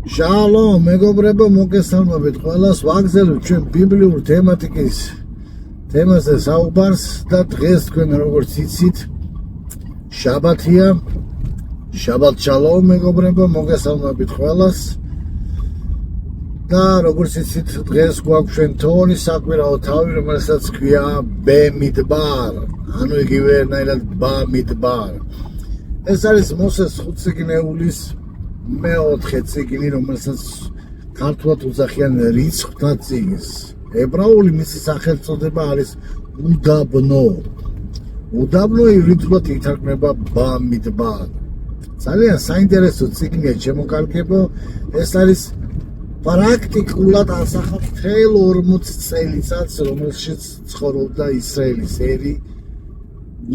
Shalom, მეგობრებო, მოგესალმებით ყველას. ვაგზავნებთ ჩვენ ბიბლიურ თემატიკის თემაზე საუბარს და დღეს თქვენ როგორც იცით, შაბათია. შაბათ შალომ, მეგობრებო, მოგესალმებით ყველას. და როგორც იცით, დღეს გვაქვს ჩვენ თორი საკვირაო თავი, რომელსაც ქვია ბემიდბარ. ანუ იგივენაირად ბამიდბარ. ეს არის მოსეს ხუთწიგნეულის მეოთხე წიგნი, რომელსაც ქართულად უძახიან რიცხვთა წიგნს. ებრაული მისი სახელწოდება არის უდაბნო. უდაბნო ივრითულად ითარგმნება ბამიდბარ. ძალიან საინტერესო წიგნია, ჩემო ეს არის პრაქტიკულად ასახავს მთელ 40 წელიწადს, რომელშიც ცხოვრობდა ისრაელის ერი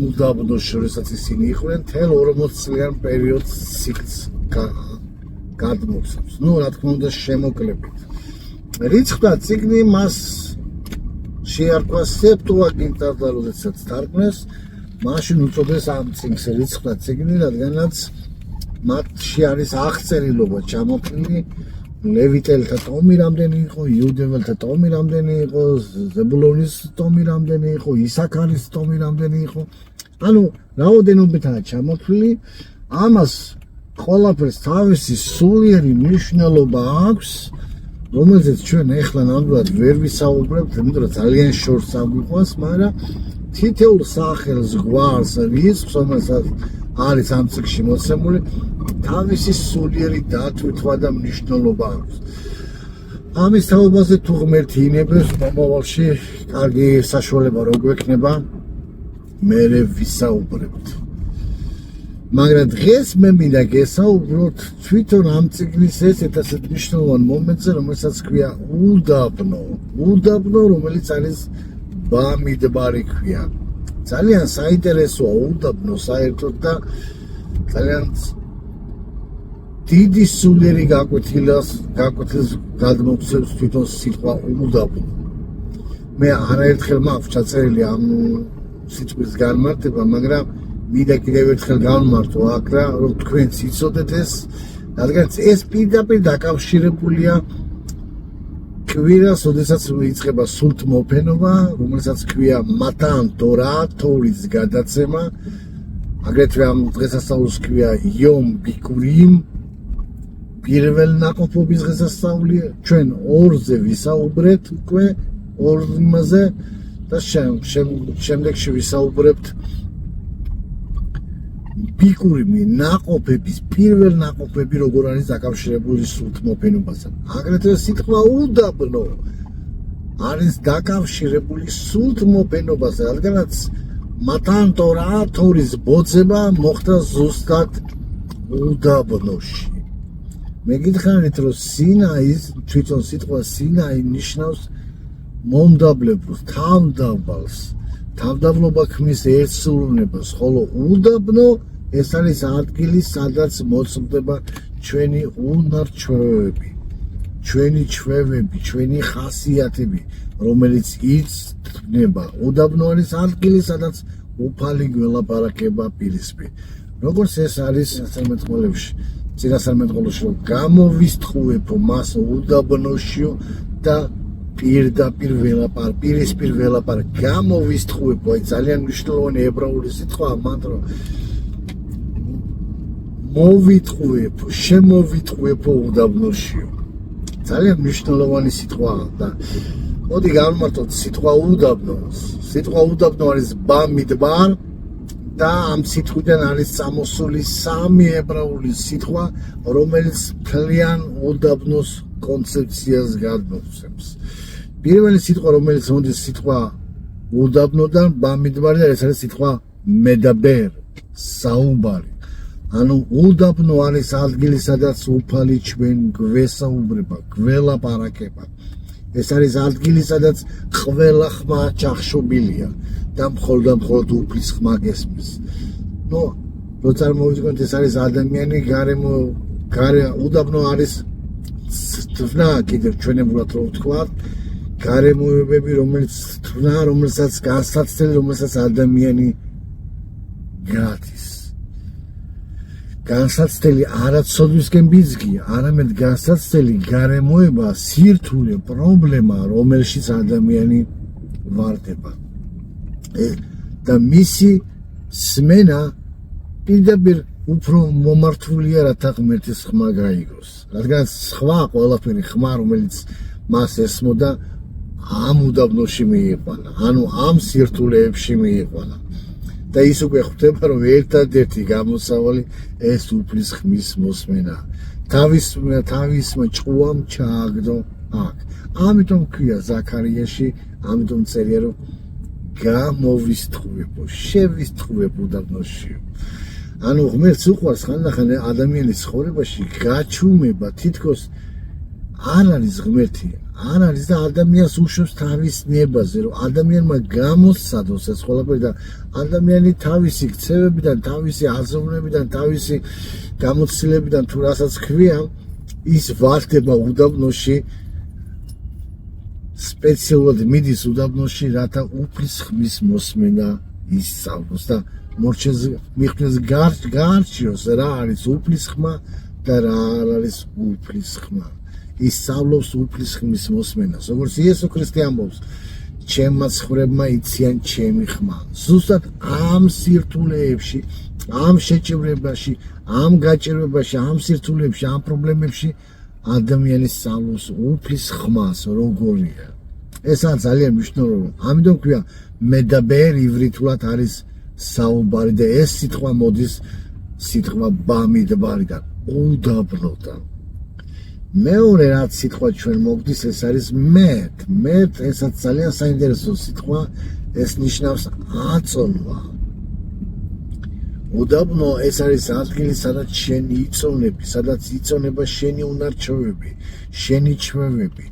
უდაბნოში, როდესაც ისინი იყვნენ, მთელ 40 წლიან პერიოდს სიკვდილს გადმოგვცემს. რა თქმა უნდა, შემოკლებით. რიცხვთა წიგნი მას შეარქვა სეპტუაგინტა და როდესაც თარგმნეს, მაშინ უწოდეს ამ წიგნს რიცხვთა წიგნი, რადგანაც მათში არის აღწერილობა ჩამოთვლილი ლევიტელთა ტომი რამდენი იყო, იუდეველთა ტომი რამდენი იყო, ზებულონის ტომი რამდენი იყო, ისაქარის ტომი რამდენი იყო. ანუ რაოდენობითაა ჩამოთვლილი. ამას ყველაფერს თავისი სულიერი მნიშვნელობა აქვს, რომელზეც ჩვენ ახლა ნამდვილად ვერ ვისაუბრებთ, იმიტომ რომ ძალიან შორს აგვიყვანს, მაგრამ თითოეულ სახელს, გვარს, რიცხვს, რომელსაც არის ამ წიგნში მოცემული, თავისი სულიერი დათვითვა და მნიშვნელობა აქვს. ამის თაობაზე თუ ღმერთი ინებებს, მომავალში კარგი საშუალება რო გვექნება, მერე ვისაუბრებთ. მაგრამ დღეს მე მინდა გესაუბროთ თვითონ ამ წიგნის ესეთ ასეთ მნიშვნელოვან მომენტზე, რომელსაც ქვია უდაბნო. უდაბნო, რომელიც არის ბამიდბარი ქვია. ძალიან საინტერესოა უდაბნო საერთოდ და ძალიან დიდი სულიერი გაკვეთილს გადმოგცემს თვითონ სიტყვა უდაბნო. მე არაერთხელ მაქვს ჩაწერილი ამ სიტყვის განმარტება, მაგრამ მინდა კიდევ ერთხელ გავმართო აქ რა, რომ თქვენც იცოდეთ ეს, რადგან ეს პირდაპირ დაკავშირებულია კვირას, როდესაც იწყება სულთმოფენობა, რომელსაც ქვია მატან ტორა, თორის გადაცემა. აგრეთვე ამ დღესასწაულს ქვია იომ ბიკურიმ, პირველ ნაყოფობის დღესასწაულია. ჩვენ ორზე ვისაუბრეთ უკვე, ორ იმაზე და შემდეგში ვისაუბრებთ ბიკურიმი ნაყოფების, პირველ ნაყოფები როგორ არის დაკავშირებული სულთმოფენობასთან. აგრეთვე სიტყვა უდაბნო არის დაკავშირებული სულთმოფენობასთან, რადგანაც მატან ტორა, თორის ბოძება მოხდა ზუსტად უდაბნოში. მე გითხრით, რომ სინაის, თვითონ სიტყვა სინაი ნიშნავს მომდაბლებს, თავდაბალს. თავდაბლობა ქმნის ერთსულნებას, ხოლო უდაბნო ეს არის ადგილი, სადაც მოწმდება ჩვენი უნარ-ჩვევები, ჩვენი ჩვევები, ჩვენი ხასიათები, რომელიც იწვნება. უდაბნო არის ადგილი, სადაც უფალი გველაპარაკება პირისპირ. როგორც ეს არის წინასწარმეტყველებში, რომ გამოვისტხოვებო მას უდაბნოშიო და პირდაპირ პირისპირ ველაპარაკ გამოვისტხოვებო, აი ძალიან მნიშვნელოვანი ებრაული სიტყვაა, მან რომ მოვიტყუებო, შემოვიტყუებო უდაბნოშიო. ძალიან მნიშვნელოვანი სიტყვაა და მოდი გავმართოთ სიტყვა უდაბნოს. სიტყვა უდაბნო არის ბამიდბარ და ამ სიტყვიდან არის წამოსული სამი ებრაული სიტყვა, რომელიც მთლიან უდაბნოს კონცეფციას გადმოსცემს. პირველი სიტყვა, რომელიც მოდის სიტყვა უდაბნოდან, ბამიდბარი და ეს არის სიტყვა მედაბერ, საუბარი. ანუ უდაბნო არის ადგილი, სადაც უფალი ჩვენ გვესაუბრება, გველაპარაკება. ეს არის ადგილი, სადაც ყველა ხმა ჩახშობილია და მხოლოდ უფლის ხმა გესმის. რო წარმოვიდგინოთ, ეს არის ადამიანი, უდაბნო არის თვნა, კიდევ ჩვენებურად რო ვთქვათ, გარემოებები, რომელიც თვნა, რომელსაც განსაცდელი, რომელსაც ადამიანი გადის. განსაცდელი არაცოდვისკენ ბიძგი, არამედ განსაცდელი გარემოება, სირთულე, პრობლემა, რომელშიც ადამიანი ვარდება. და მისი სმენა პირდაპირ უფრო მომართულია, რათა ღმერთის ხმა გაიგოს. რადგან სხვა ყველაფერი ხმა, რომელიც მას ესმოდა, ამ უდაბნოში მიიყვანა, ანუ ამ სირთულეებში მიიყვანა. და ის უკვე ხვდება, რომ ერთადერთი გამოსავალი ეს უფლის ხმის მოსმენა. თავისმა ჭუამ ჩააგდო აქ. ამიტომ ქვია ზაქარიაში, ამიტომ წერია, რომ გამოვისთხოვებო, შევისთხოვებო უდაბნოში. ანუ ღმერთს უყვარს ხანდახან ადამიანის ცხოვრებაში გაჩუმება, თითქოს არ არის ღმერთი, არ არის და ადამიანს უშვებს თავის ნებაზე, რომ ადამიანმა გამოსცადოს ეს ყველაფერი და ადამიანი თავისი ქცევებიდან, თავისი აზროვნებიდან, თავისი გამოცდილებიდან თუ რასაც ქვია, ის ვარდება უდაბნოში, სპეციალურად მიდის უდაბნოში, რათა უფლის ხმის მოსმენა ისწავლოს და მიხდეს გარჩიოს რა არის უფლის ხმა და რა არ არის უფლის ხმა. ისწავლოს უფლის ხმის მოსმენას, როგორც იესო ქრისტე ამბობს, ჩემმა ცხვრებმა იციან ჩემი ხმა. ზუსტად ამ სირთულეებში, ამ შეჭრებაში, ამ გაჭირვებაში, ამ სირთულეებში, ამ პრობლემებში ადამიანი სწავლობს უფლის ხმას, როგორია. ესაა ძალიან მნიშვნელოვანი. ამიტომ ქვია, მედაბერ ივრითულად არის საუბარი და ეს სიტყვა მოდის სიტყვა ბამიდბარიდან, უდაბნოდან. მეორე რაც სიტყვა ჩვენ მოგდის, ეს არის მეთ. მეთ ესაც ძალიან საინტერესო სიტყვა, ეს ნიშნავს აწონვა. უდაბნო ეს არის ადგილი, სადაც შენ იწონები, სადაც იწონება შენი უნარჩვევები, შენი ჩვევები,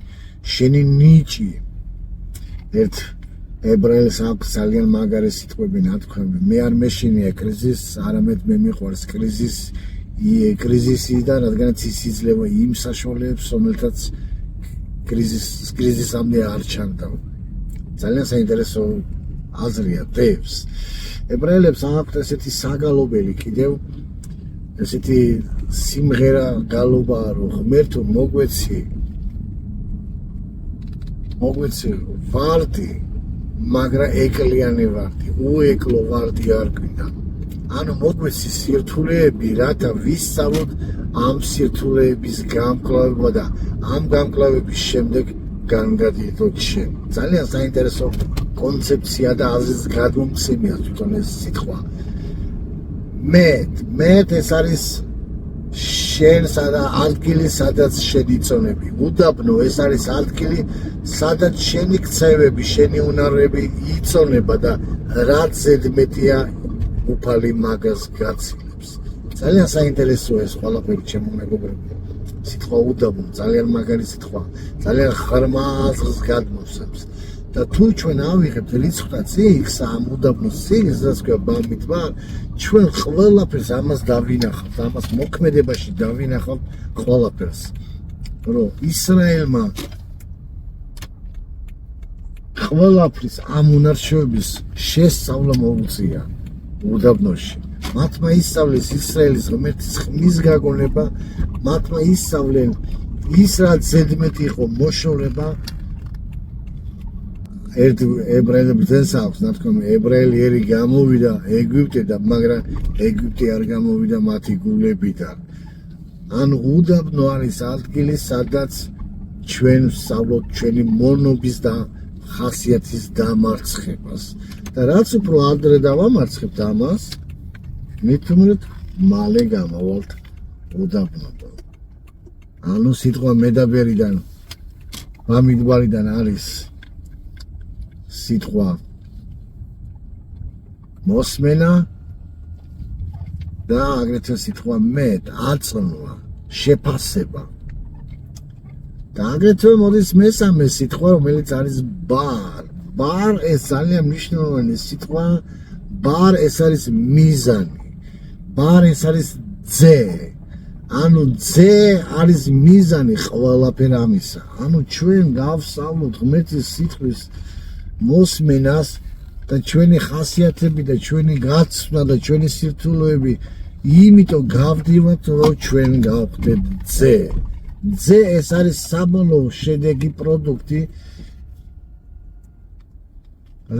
შენი ნიჭი. ერთ ებრაელს აქვს ძალიან მაგარი სიტყვები ნათქვამი. მე არ მეშინია კრიზისს, არამედ მე მიყვარს კრიზისი და რადგანაც ის იძლევა იმ საშუალებებს, რომელთაც კრიზისამდე არ ჩანდავ. ძალიან საინტერესო აზრია დევს. ებრაელებს აქვთ ესეთი საგალობელი კიდევ, ესეთი სიმღერა გალობა, რომ ღმერთო მოგვეცი ვარდი, მაგრამ ეკლიანი ვარდი, უეკლო ვარდი არ გვინდა. ანუ მოგვეცი სირთულეები, რათა ვისწავლოთ ამ სირთულეების გამკლავება და ამ გამკლავების შემდეგ განგადიდოთ შენ. ძალიან საინტერესო კონცეფცია და აზრის გადმომცემია თვითონ ეს სიტყვა. მეთ ეს არის შენ ადგილი, სადაც შენ იწონები. უდაბნო ეს არის ადგილი, სადაც შენი ქცევები, შენი უნარები იწონება და რაც ზედმეტია უფალი მაგას გაცილებს. ძალიან საინტერესოა ეს ყველაფერი, ჩემო მეგობრებო. სიტყვა უდაბნო ძალიან მაგარი სიტყვა, ძალიან ღრმა აზრს გადმოსცემს. და თუ ჩვენ ავიღებთ რიცხვთა წიგნს, ამ უდაბნოს წიგნს, რაც ქვია ბამიდბარ, ჩვენ ყველაფერს ამას დავინახავთ, ამას მოქმედებაში დავინახავთ ყველაფერს. რომ ისრაელმა ყველაფრის ამ უნარჩვევების შესწავლა მოუწია უდაბნოში. მათმა ისწავლეს ისრაელის ღმერთის ხმის გაგონება, მათმა ისწავლენ ის რაც ზედმეტი იყო მოშორება. ერთ ებრაელებს ეს აქვს ნათქვამი, ებრაელი ერი გამოვიდა ეგვიპტედან, მაგრამ ეგვიპტე არ გამოვიდა მათი გულებიდან. ან უდაბნო არის ადგილი, სადაც ჩვენ ვსწავლოთ ჩვენი მონობის და ხასიათის დამარცხებას. და რაც უფრო ადრე დავამარცხებთ ამას, მithumelet მალე გამოვალთ უდაბნოდან. ანუ სიტყვა მედაბერიდან, ბამიდბარიდან არის სიტყვა მოსმენა და აგრეთვე სიტყვა მეთ, აწონვა, შეფასება. და აგრეთვე მოდის მესამე სიტყვა, რომელიც არის ბარ. ბარ ეს ძალიან მნიშვნელოვანი სიტყვა, ბარ ეს არის მიზანი. ბარ ეს არის ძე. ანუ ძე არის მიზანი ყველაფერ ამისა. ანუ ჩვენ გავსწავლოთ ღმერთის სიტყვის მოსმენას და ჩვენი ხასიათები და ჩვენი გაცვლა და ჩვენი სირთულეები იმიტომ გავდივართ, რომ ჩვენ გავხდეთ ძე. ძე ეს არის საბოლოო შედეგი პროდუქტი,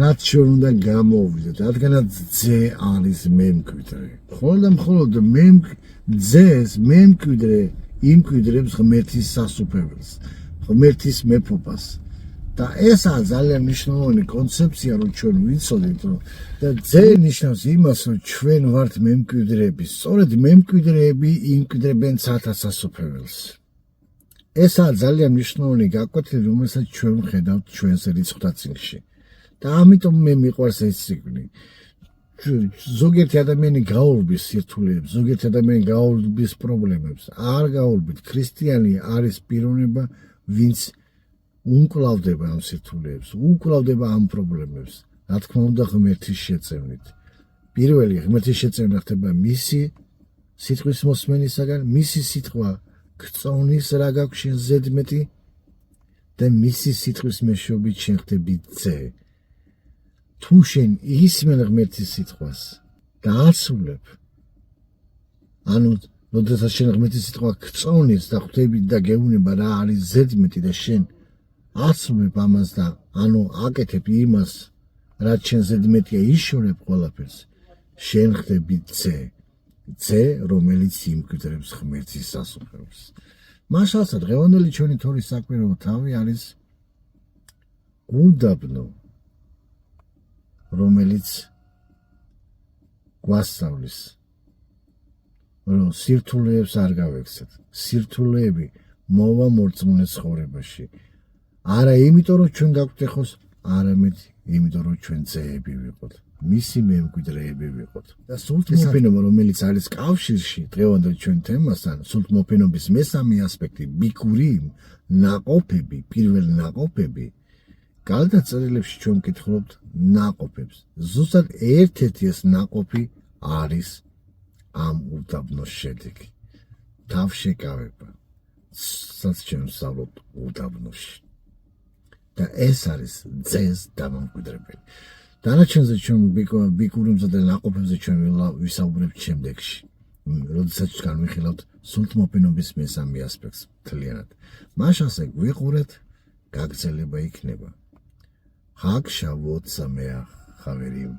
რაც ჩვენ უნდა გამოვიდეთ, რადგანაც ძე არის მემკვიდრე. მხოლოდ და მხოლოდ ძეს მემკვიდრე იმკვიდრებს ღმერთის სასუფეველს, ღმერთის მეფობას. და ესაა ძალიან მნიშვნელოვანი კონცეფცია, რომ ჩვენ ვიცოდეთ, რომ ძე ნიშნავს იმას, რომ ჩვენ ვართ მემკვიდრეები. სწორედ მემკვიდრეები იმკვიდრებენ ცათა სასუფეველს. ესაა ძალიან მნიშვნელოვანი გაკვეთილი, რომელსაც ჩვენ ვხედავთ ჩვენს რიცხვთა წიგნში. და ამიტომ მე მიყვარს ეს წიგნი. ზოგიერთი ადამიანი გაურბის სირთულეებს, ზოგიერთი ადამიანი გაურბის პრობლემებს. არ გაურბით, ქრისტიანი არის პიროვნება, ვინც უკვლავდება ამ სირთულეებს, უკვლავდება ამ პრობლემებს. რა თქმა უნდა, ღმერთის შეწევნით. პირველი ღმერთის შეწევნა ხდება მისი სიტყვის მოსმენისაგან, მისი სიტყვა გწოვნის რა გაქვს შენ ზედმეტი და მისი სიტყვის მეშვეობით შენ ხდები ძე. თუ შენ ისმენ ღმერთის სიტყვას და ასრულებ, ანუ როდესაც შენ ღმერთის სიტყვა გწოვნის და ხვდები და გეუბნება რა არის ზედმეტი და შენ ასრულებ ამას და ანუ აკეთებ იმას, რაც შენ ზედმეტია, იშორებ ყველაფერს, შენ ხდები ძე. ძე, რომელიც იმკვიდრებს ღმერთის სასუფეველს. მაშასა დღევანდელი ჩვენი თორის საკვირაო თავი არის უდაბნო, რომელიც გვასწავლის, რომ სირთულეებს არ გავექცეთ. სირთულეები მოვა მორწმუნე ცხოვრებაში. არა იმიტომ, რომ ჩვენ გაგვტეხოს, არამედ იმიტომ, რომ ჩვენ ძეები ვიყოთ. მისი მემკვიდრეები ვიყოთ. და სულთმოფენობა, რომელიც არის კავშირში დღევანდელ ჩვენ თემასთან, სულთმოფენობის მესამე ასპექტი, ბიკურიმ, ნაყოფები, პირველი ნაყოფები, გადაწერილებში ჩვენ ვკითხულობთ ნაყოფებს. ზუსტად ერთ-ერთი ეს ნაყოფი არის ამ უდაბნოს შედეგი. თავშეკავება, სადაც ჩვენ ვსწავლობთ უდაბნოში. და ეს არის ძეს დამამკვიდრებელი. დანარჩენზე ჩვენ ბიკურიმზე და ნაყოფებზე ჩვენ ვისაუბრებთ შემდეგში, როდესაც განვიხილავთ სულთმოფენობის მესამე ასპექტს მთლიანად. მაშასე გვიყურეთ, გაგრძელება იქნება. ხაგ შავოთ სამეა ხავერიმ.